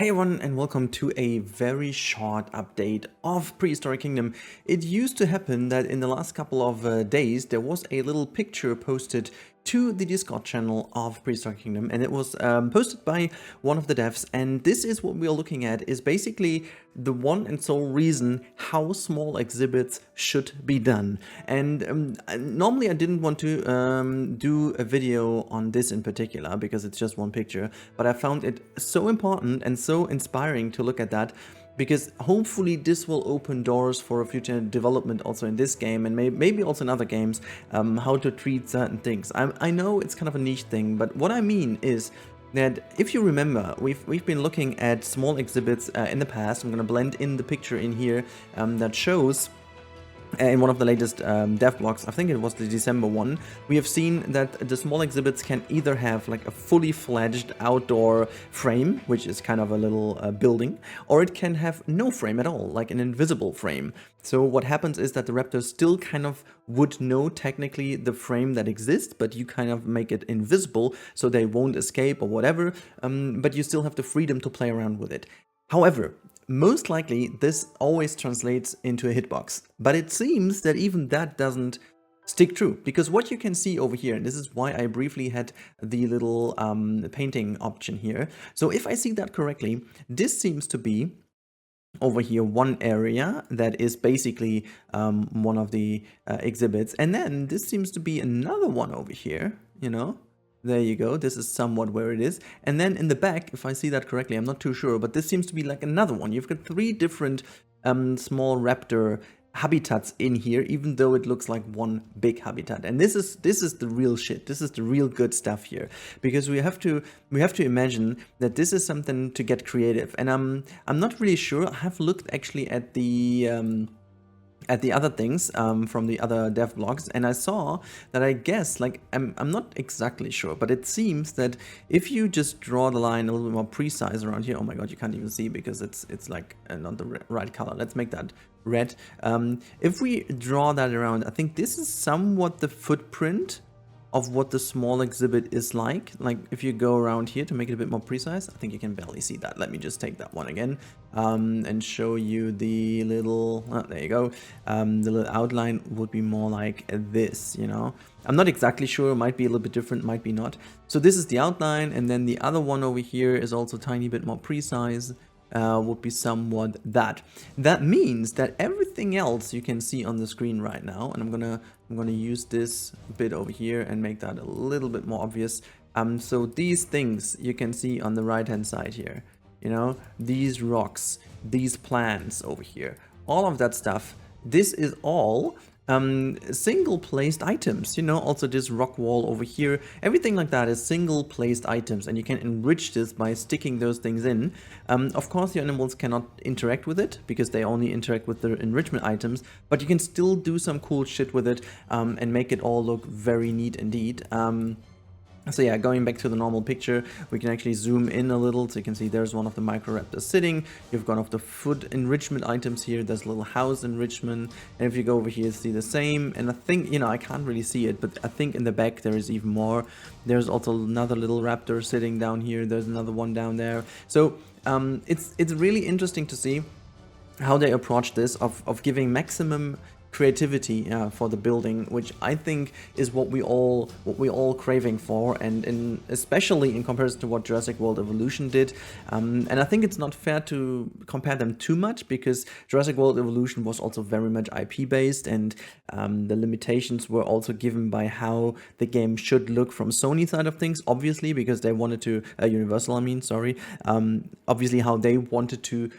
Hey everyone, and welcome to a very short update of Prehistoric Kingdom. It used to happen that in the last couple of days there was a little picture posted to the Discord channel of Prehistoric Kingdom, and it was posted by one of the devs, and this is what we are looking at, is basically the one and sole reason how small exhibits should be done. And normally I didn't want to do a video on this in particular because it's just one picture, but I found it so important and so inspiring to look at that, because hopefully this will open doors for a future development also in this game, and maybe also in other games, how to treat certain things. I know it's kind of a niche thing, but what I mean is that if you remember, we've been looking at small exhibits in the past. I'm going to blend in the picture in here that shows in one of the latest dev blogs, I think it was the December one, we have seen that the small exhibits can either have like a fully fledged outdoor frame, which is kind of a little building, or it can have no frame at all, like an invisible frame. So what happens is that the raptors still kind of would know technically the frame that exists, but you kind of make it invisible so they won't escape or whatever, but you still have the freedom to play around with it. However, most likely this always translates into a hitbox, but it seems that even that doesn't stick true, because what you can see over here, and this is why I briefly had the little painting option here. So if I see that correctly, this seems to be over here one area that is basically one of the exhibits, and then this seems to be another one over here, you know. There you go, this is somewhat where it is. And then in the back, if I see that correctly, I'm not too sure, but this seems to be like another one. You've got three different small raptor habitats in here, even though it looks like one big habitat. And this is the real shit. This is the real good stuff here, because we have to imagine that this is something to get creative. And I'm not really sure. I have looked actually at the other things from the other dev blogs, and I saw that, I guess, like, I'm not exactly sure, but it seems that if you just draw the line a little bit more precise around here, oh my god, you can't even see because it's like not the right color. Let's make that red. If we draw that around, I think this is somewhat the footprint of what the small exhibit is like. Like, if you go around here to make it a bit more precise, I think you can barely see that. Let me just take that one again and show you the little, there you go. The little outline would be more like this, you know. I'm not exactly sure, might be a little bit different, might be not. So this is the outline, and then the other one over here is also a tiny bit more precise. Would be somewhat that. That means that everything else you can see on the screen right now, and I'm gonna use this bit over here and make that a little bit more obvious. So these things you can see on the right hand side here, you know, these rocks, these plants over here, all of that stuff, this is all single placed items, you know. Also this rock wall over here, everything like that is single placed items, and you can enrich this by sticking those things in. Of course the animals cannot interact with it because they only interact with the enrichment items, but you can still do some cool shit with it and make it all look very neat indeed. So yeah, going back to the normal picture, we can actually zoom in a little, so you can see there's one of the Microraptors sitting. You've got of the food enrichment items here, there's a little house enrichment, and if you go over here, you see the same. And I think, you know, I can't really see it, but I think in the back there is even more. There's also another little raptor sitting down here, there's another one down there. So it's really interesting to see how they approach this of giving maximum creativity for the building, which I think is what we all craving for, and especially in comparison to what Jurassic World Evolution did. And I think it's not fair to compare them too much, because Jurassic World Evolution was also very much IP based, and the limitations were also given by how the game should look from Sony side of things, obviously, because they wanted to Universal, I mean, sorry, obviously how they wanted to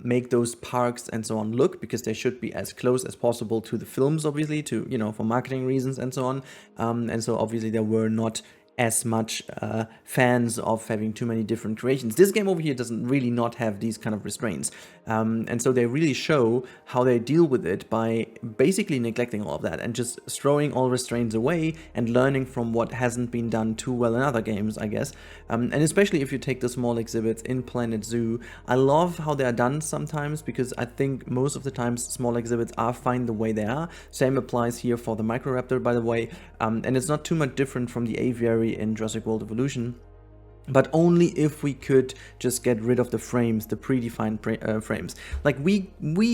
make those parks and so on look, because they should be as close as possible to the films, obviously, to, you know, for marketing reasons and so on. And so obviously there were not as much fans of having too many different creations. This game over here doesn't really not have these kind of restraints. And so they really show how they deal with it by basically neglecting all of that and just throwing all restraints away and learning from what hasn't been done too well in other games, I guess. And especially if you take the small exhibits in Planet Zoo, I love how they are done sometimes, because I think most of the times small exhibits are fine the way they are. Same applies here for the Microraptor, by the way. And it's not too much different from the aviary in Jurassic World Evolution. but only if we could just get rid of the frames, the predefined frames. Like we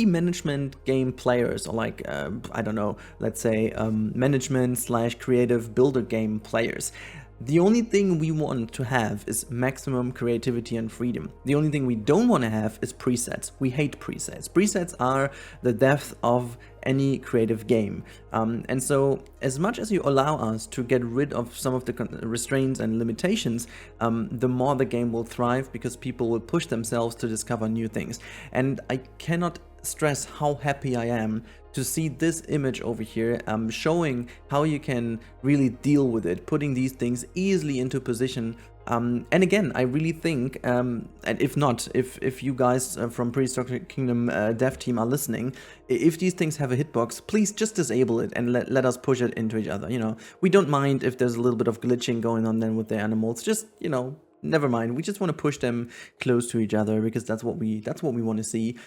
management game players, or like I don't know, let's say management / creative builder game players, the only thing we want to have is maximum creativity and freedom. The only thing we don't want to have is presets. We hate presets. Presets are the death of any creative game. And so as much as you allow us to get rid of some of the restraints and limitations, the more the game will thrive, because people will push themselves to discover new things. And I cannot stress how happy I am to see this image over here, showing how you can really deal with it, putting these things easily into position. And again, I really think, and if you guys from Prehistoric Kingdom dev team are listening, if these things have a hitbox, please just disable it and let us push it into each other. You know, we don't mind if there's a little bit of glitching going on then with the animals. Just, you know, never mind. We just want to push them close to each other, because that's what we want to see.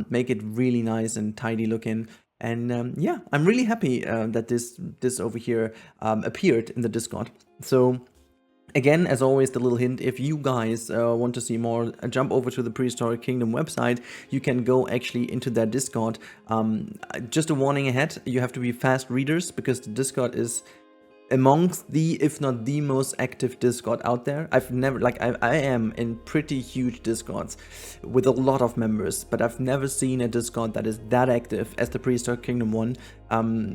Make it really nice and tidy looking. And yeah, I'm really happy that this over here appeared in the Discord. So again, as always, the little hint, if you guys want to see more, jump over to the Prehistoric Kingdom website. You can go actually into their Discord. Just a warning ahead, you have to be fast readers, because the Discord is amongst the, if not the most active Discord out there. I've never, like, I am in pretty huge Discords with a lot of members, but I've never seen a Discord that is that active as the Prehistoric Kingdom one.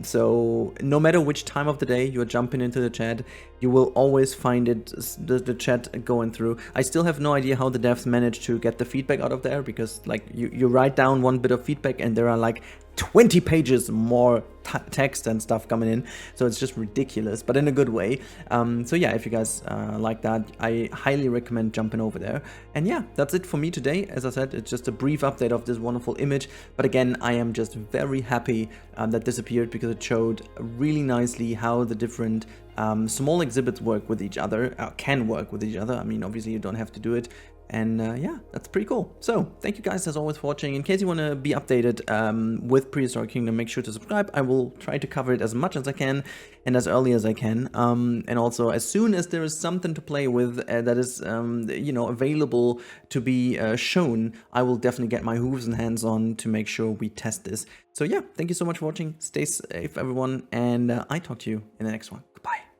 So no matter which time of the day you're jumping into the chat, you will always find it, the chat going through. I still have no idea how the devs manage to get the feedback out of there, because like you write down one bit of feedback and there are like 20 pages more text and stuff coming in, so it's just ridiculous, but in a good way. So yeah, if you guys like that, I highly recommend jumping over there. And yeah, that's it for me today. As I said, it's just a brief update of this wonderful image, but again, I am just very happy that this appeared, because it showed really nicely how the different small exhibits work with each other, can work with each other. I mean, obviously you don't have to do it. And yeah, that's pretty cool. So thank you guys as always for watching. In case you want to be updated with Prehistoric Kingdom, make sure to subscribe. I will try to cover it as much as I can and as early as I can. And also, as soon as there is something to play with that is you know, available to be shown, I will definitely get my hooves and hands on to make sure we test this. So yeah, thank you so much for watching. Stay safe, everyone, and I talk to you in the next one.